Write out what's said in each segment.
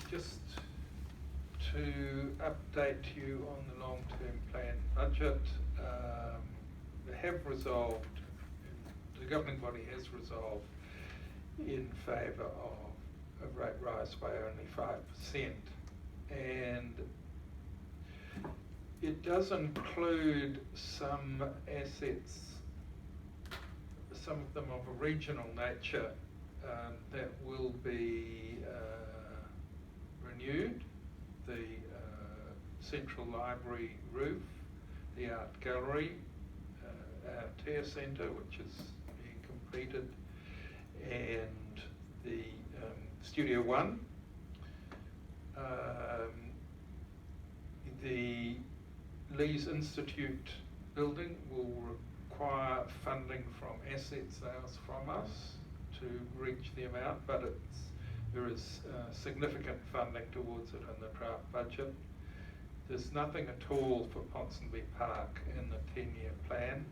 Just to update you on the long-term plan budget, they have resolved, the governing body has resolved in favour of a rate rise by only 5%, and it does include some assets, some of them of a regional nature, that will be renewed. The Central Library roof, the Art Gallery, our Tear Centre, which is being completed, and the Studio One. The Lees Institute building will require funding from asset sales from us to reach the amount, but there is significant funding towards it in the draft budget. There's nothing at all for Ponsonby Park in the 10-year plan.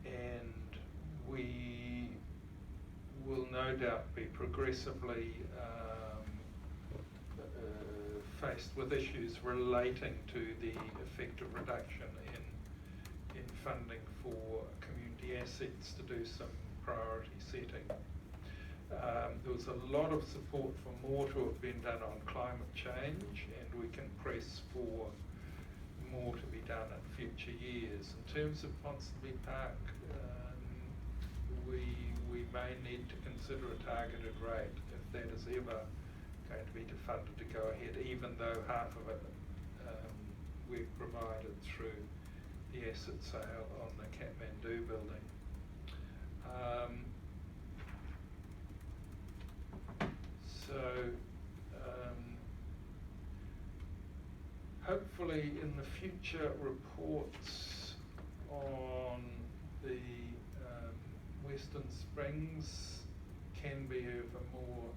And we will no doubt be progressively faced with issues relating to the effective reduction in funding for community assets to do some priority setting. There was a lot of support for more to have been done on climate change, and we can press for more to be done in future years. In terms of Ponsonby Park, we may need to consider a targeted rate if that is ever going to be funded to go ahead, even though half of it we've provided through the asset sale on the Kathmandu building. Hopefully in the future reports on the Western Springs can be of a more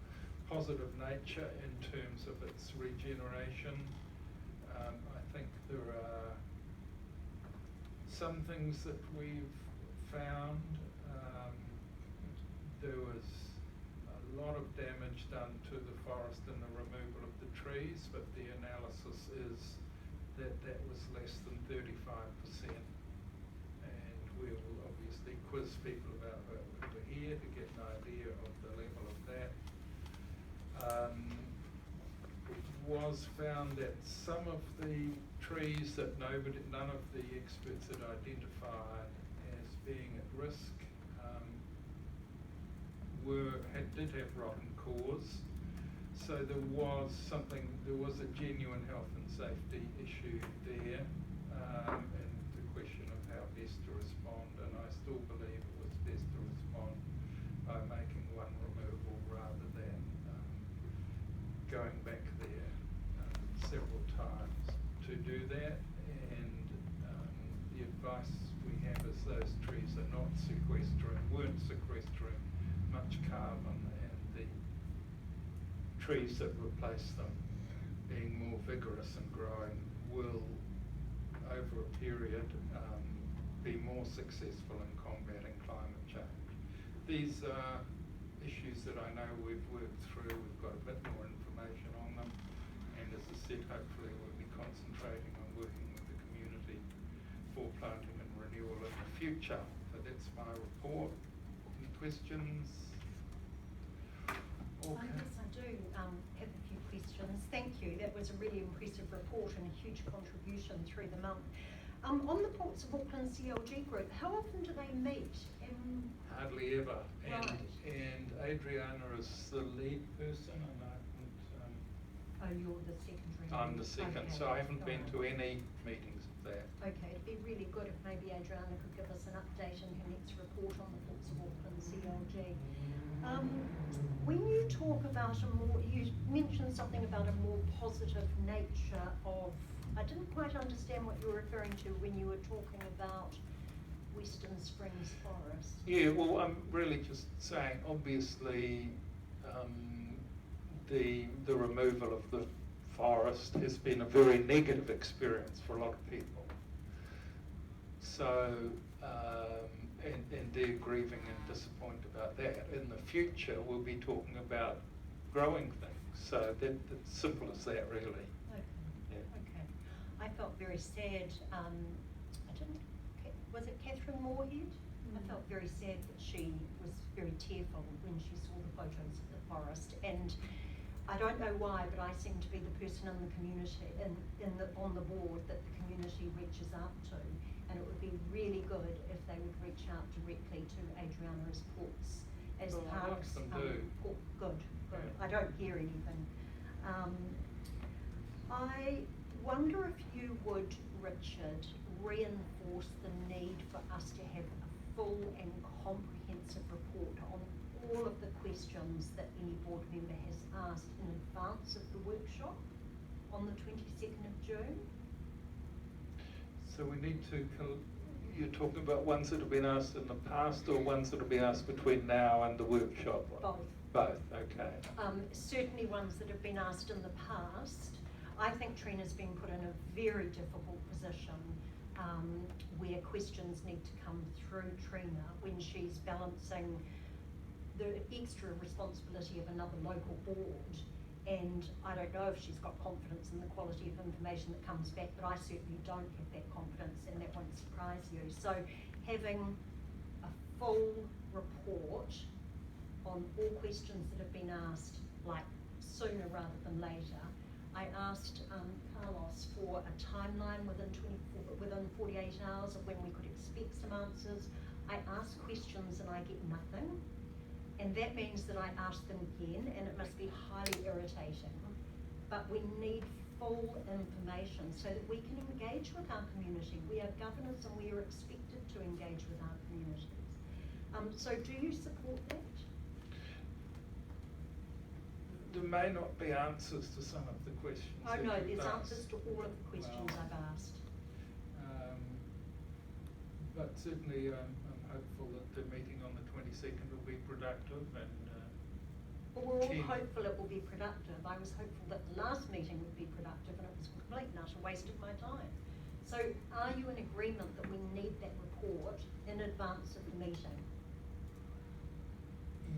positive nature in terms of its regeneration. I think there are some things that we've found. There was a lot of damage done to the forest in the removal of the trees, but the analysis is that that was less than 35%. And we will obviously quiz people about what we're here to get an idea of the level of that. It was found that some of the trees that none of the experts had identified as being at risk did have rotten cores. So there was a genuine health and safety issue there, and the question of how best to respond, and I still believe it was best to respond by making one removal rather than going back there several times to do that. And the advice we have is those trees weren't sequestering much carbon, and the trees that replace them, being more vigorous and growing, will over a period be more successful in combating climate change. These are issues that I know we've worked through. We've got a bit more information on them, and as I said, hopefully we'll be concentrating on working with the community for planting and renewal in the future. So that's my report. Any questions? Okay. Yes, I do have a few questions. Thank you. That was a really impressive report and a huge contribution through the month. On the Ports of Auckland CLG group, how often do they meet? Hardly ever. Right. And Adriana is the lead person, and I haven't. Oh, you're the secondary. I'm the second, okay. so I haven't been to any meetings of that. Okay, it'd be really good if maybe Adriana could give us an update in her next report on the Ports of Auckland CLG. When you talk about you mentioned something about a more positive nature of, I didn't quite understand what you were referring to when you were talking about Western Springs Forest. Yeah, well, I'm really just saying, obviously, the removal of the forest has been a very negative experience for a lot of people. So and they're grieving and disappointed about that. In the future, we'll be talking about growing things. So it's simple as that, really. Okay. Yeah. Okay. I felt very sad. Was it Catherine Moorhead? I felt very sad that she was very tearful when she saw the photos of the forest. And I don't know why, but I seem to be the person in the community, on the board that the community reaches out to. And it would be really good if they would reach out directly to Adriana as Parks. Lots of them do. Good. Yeah. I don't hear anything. I wonder if you would, Richard, reinforce the need for us to have a full and comprehensive report on all of the questions that any board member has asked in advance of the workshop on the 22nd of June. So we need to, you're talking about ones that have been asked in the past or ones that will be asked between now and the workshop? Both. Both, okay. Certainly ones that have been asked in the past. I think Trina's been put in a very difficult position where questions need to come through Trina when she's balancing the extra responsibility of another local board. And I don't know if she's got confidence in the quality of information that comes back, but I certainly don't have that confidence, and that won't surprise you. So having a full report on all questions that have been asked, like sooner rather than later. I asked Carlos for a timeline within 48 hours of when we could expect some answers. I ask questions and I get nothing. And that means that I ask them again, and it must be highly irritating. But we need full information so that we can engage with our community. We are governors and we are expected to engage with our communities. So do you support that? There may not be answers to some of the questions. Oh no, that you've there's asked. answers to all of the questions I've asked. But certainly I'm hopeful that the meeting on the 22nd will be productive and Well, we're all keen. hopeful it will be productive. I was hopeful that the last meeting would be productive, and it was a complete and utter waste of my time. So are you in agreement that we need that report in advance of the meeting?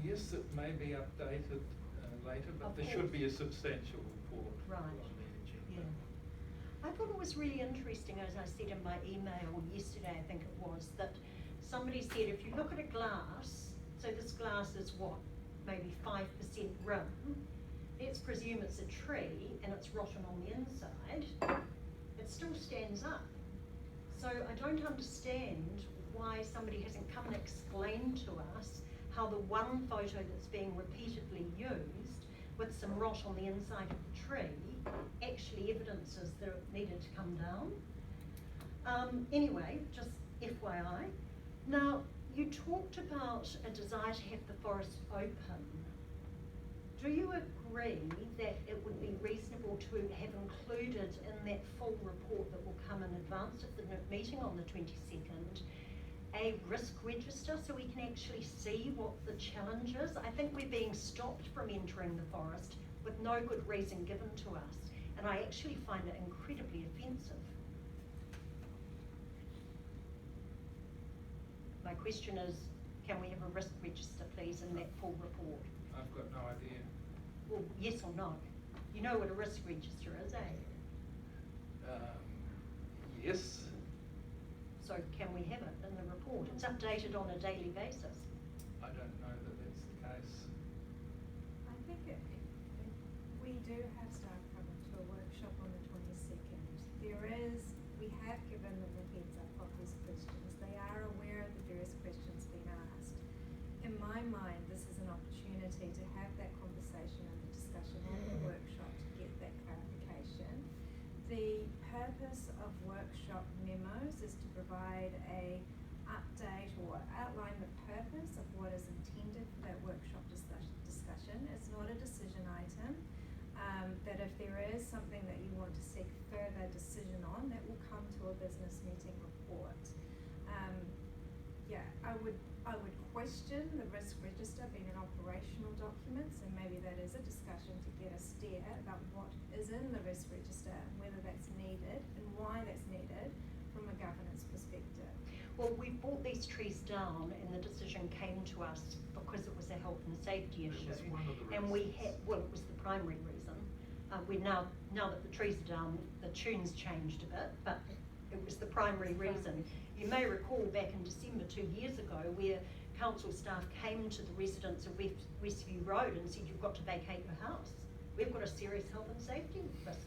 Yes, it may be updated later, but Of there should course. be a substantial report Right. on the agenda. Yeah. I thought it was really interesting, as I said in my email yesterday, I think it was, that somebody said if you look at a glass, so this glass is what, maybe 5% rim, let's presume it's a tree and it's rotten on the inside, it still stands up. So I don't understand why somebody hasn't come and explained to us how the one photo that's being repeatedly used with some rot on the inside of the tree actually evidences that it needed to come down. Anyway, just FYI. Now, you talked about a desire to have the forest open. Do you agree that it would be reasonable to have included in that full report that will come in advance of the meeting on the 22nd a risk register so we can actually see what the challenge is? I think we're being stopped from entering the forest with no good reason given to us, and I actually find it incredibly offensive. My question is, can we have a risk register, please, in that full report? I've got no idea. Well, yes or no? You know what a risk register is, eh? Yes. So can we have it in the report? It's updated on a daily basis. I don't know that that's the case. I think we do have staff coming to a workshop on the 22nd. We have given them the heads up of these questions. They are aware of the various questions being asked. In my mind, this is an opportunity to have that conversation and the discussion on the workshop to get that clarification. The purpose of workshop memos is to provide a update or outline the purpose of what is intended for that workshop discussion. It's not a decision item. That if there is something that you want to seek further decision on, that will come to a business meeting report. I would question the risk register being an operational document, so maybe that is a discussion to get a steer about what is in the risk register, whether that's needed and why that's needed from a governance perspective. Well, we brought these trees down and the decision came to us because it was a health and safety It issue. was one of the And we reasons. had, well, it was the primary reason. Now that the trees are down, the tune's changed a bit, but it was the primary reason. You may recall back in December 2 years ago where council staff came to the residents of Westview Road and said, you've got to vacate your house. We've got a serious health and safety risk.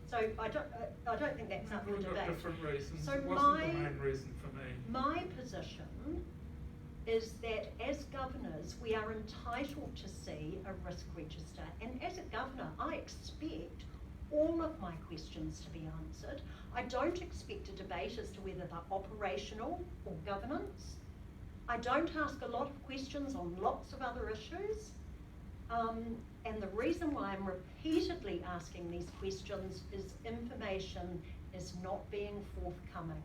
So I don't think that's up for We've got debate. different reasons. So It wasn't the main reason for me. My position is that as governors, we are entitled to see a risk register. And as a governor, I expect all of my questions to be answered. I don't expect a debate as to whether they're operational or governance. I don't ask a lot of questions on lots of other issues. And the reason why I'm repeatedly asking these questions is information is not being forthcoming.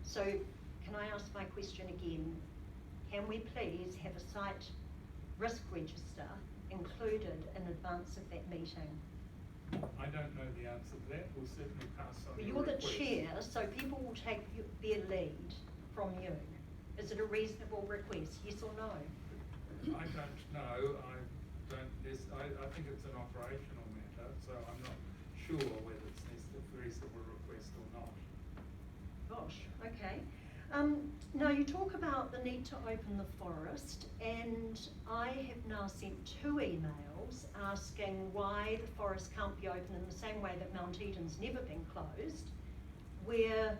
So, can I ask my question again? Can we please have a site risk register included in advance of that meeting? I don't know the answer to that. We'll certainly pass on Well, your you're the request. chair, so people will take their lead from you. Is it a reasonable request, yes or no? I don't know. I think it's an operational matter, so I'm not sure whether it's a reasonable request or not. Gosh, okay. Now you talk about the need to open the forest, and I have now sent 2 emails asking why the forest can't be open in the same way that Mount Eden's never been closed, where,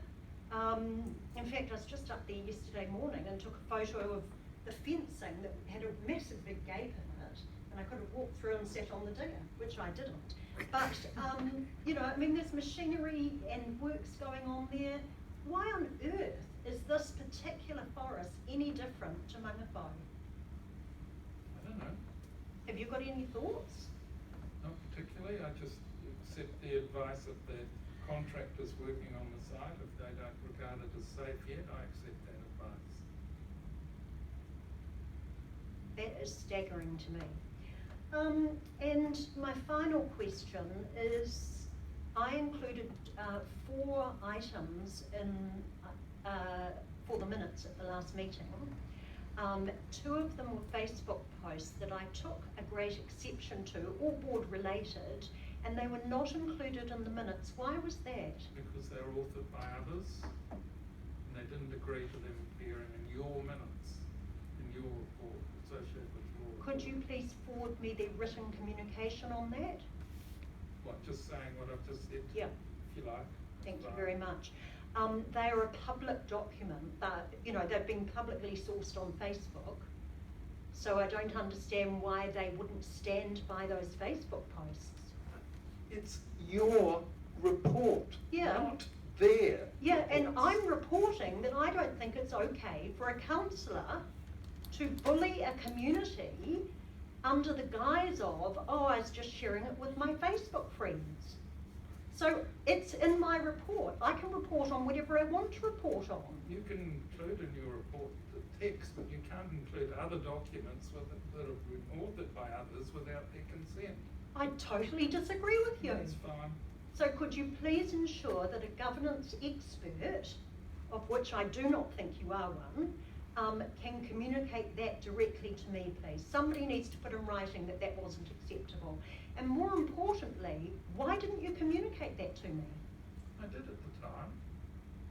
in fact, I was just up there yesterday morning and took a photo of the fencing that had a massive big gape in it, and I could have walked through and sat on the digger, which I didn't. But, you know, I mean, there's machinery and works going on there. Why on earth is this particular forest any different to Mangawhai? I don't know. Have you got any thoughts? Not particularly. I just accept the advice of the contractors working on the site. If they don't regard it as safe yet, I accept that advice. That is staggering to me. And my final question is, I included 4 items in for the minutes at the last meeting. 2 of them were Facebook posts that I took a great exception to, all board related, and they were not included in the minutes. Why was that? Because they're authored by others, and they didn't agree to them appearing in your minutes, in your report, associated with your report. Could you please forward me the written communication on that? What, just saying what I've just said? Yeah. If you like. Thank you Right. very much. They are a public document, but you know, they've been publicly sourced on Facebook. So I don't understand why they wouldn't stand by those Facebook posts. It's your report, Yeah. not their. Yeah, and reports. I'm reporting that I don't think it's okay for a councillor to bully a community under the guise of, oh, I was just sharing it with my Facebook friends. So it's in my report. I can report on whatever I want to report on. You can include in your report the text, but you can't include other documents that have been authored by others without their consent. I totally disagree with you. That's fine. So could you please ensure that a governance expert, of which I do not think you are one, can communicate that directly to me, please? Somebody needs to put in writing that that wasn't acceptable. And more importantly, why didn't you communicate that to me? I did at the time.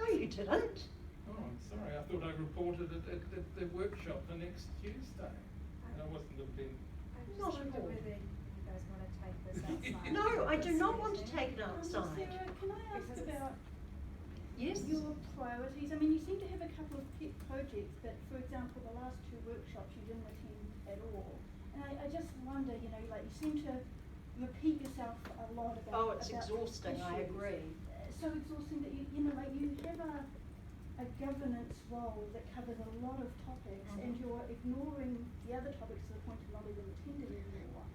No, you didn't. Oh, I'm sorry. I thought I reported it at the workshop the next Tuesday. And I wasn't been. I just Not at wonder all. whether you guys want to take this outside. No, I do this not want to meeting. take it outside. Sarah, can I ask Because it's- about Yes? your priorities? I mean, you seem to have a couple of pet projects, but for example, the last 2 workshops you didn't attend at all. And I just wonder, you know, like you seem to repeat yourself a lot about. Oh, it's about exhausting, I issues. agree. So exhausting that you know, like you have a governance role that covers a lot of topics, and Mhm. you're ignoring the other topics to the point of not even attending anymore.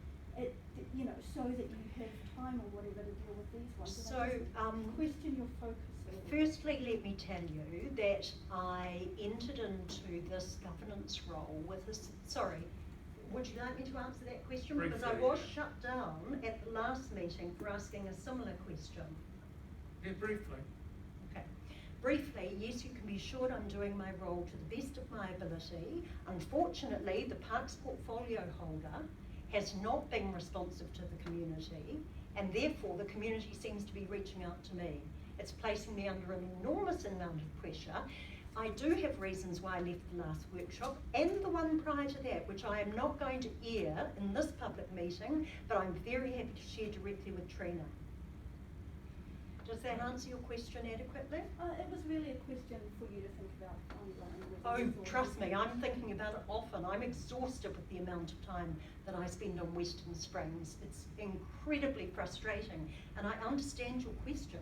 You know, so that you have time or whatever to deal with these ones. And So, I just question your focus. a little bit. Firstly, let me tell you that I entered into this governance role with this, sorry, would you like me to answer that question? Because I Briefly, was yeah. shut down at the last meeting for asking a similar question. Yeah, briefly. Okay. Briefly, yes, you can be assured I'm doing my role to the best of my ability. Unfortunately, the Parks portfolio holder has not been responsive to the community, and therefore the community seems to be reaching out to me. It's placing me under an enormous amount of pressure. I do have reasons why I left the last workshop and the one prior to that, which I am not going to air in this public meeting, but I'm very happy to share directly with Trina. Does that answer your question adequately? It was really a question for you to think about ongoing. Oh, trust me, I'm thinking about it often. I'm exhausted with the amount of time that I spend on Western Springs. It's incredibly frustrating, and I understand your question.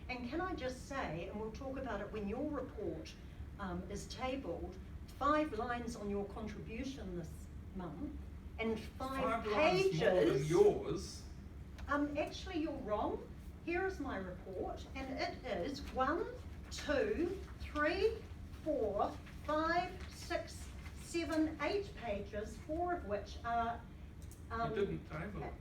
And can I just say, and we'll talk about it when your report is tabled, 5 lines on your contribution this month, and 5 pages. 5 lines more than yours. Actually, you're wrong. Here is my report, and it is 1, 2, 3, 4, 5, 6, 7, 8 pages, 4 of which are. You didn't table it.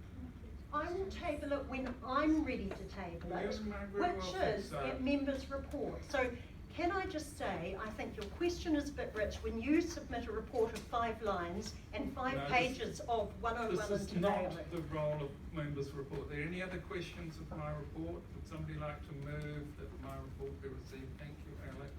I will table it when I'm ready to table Well, it, you may very which well think is so. at members' report. So can I just say, I think your question is a bit rich when you submit a report of 5 lines and 5 No, pages of 101 This is and not table it. the role of members' report. Are there any other questions of my report? Would somebody like to move that my report be received? Thank you, Alex.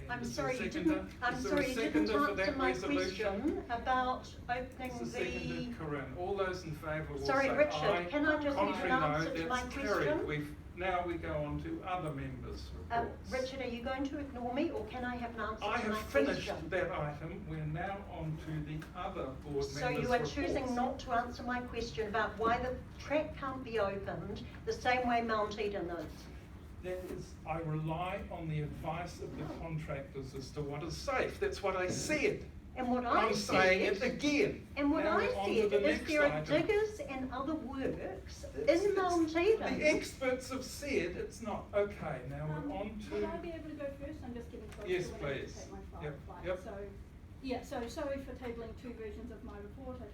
And I'm is there a sorry, you seconder? didn't, I'm Is there sorry, a you didn't seconder for answer that my resolution? question about opening It's a seconded, the. Corinne. All those in favour will Sorry, say Richard, aye. can I just get an Contrary, answer no. to my That's question? carried. Now we go on to other members' reports. Richard, are you going to ignore me, or can I have an answer I to my have question? finished that item. We're now on to the other board members' So you are choosing reports. not to answer my question about why the track can't be opened the same way Mount Eden is. That is, I rely on the advice of the contractors as to what is safe. That's what I said. And what I'm saying it again. And what Now I we're on to said the is next there are item. diggers and other works It's- in Mount Eden. The experts have said it's not. Okay, now we're on Would I to. be able to go first? I'm just getting close Yes, to when I have to please. take my Yep, flight. yep. So, yeah, so sorry for tabling 2 versions of my report. I took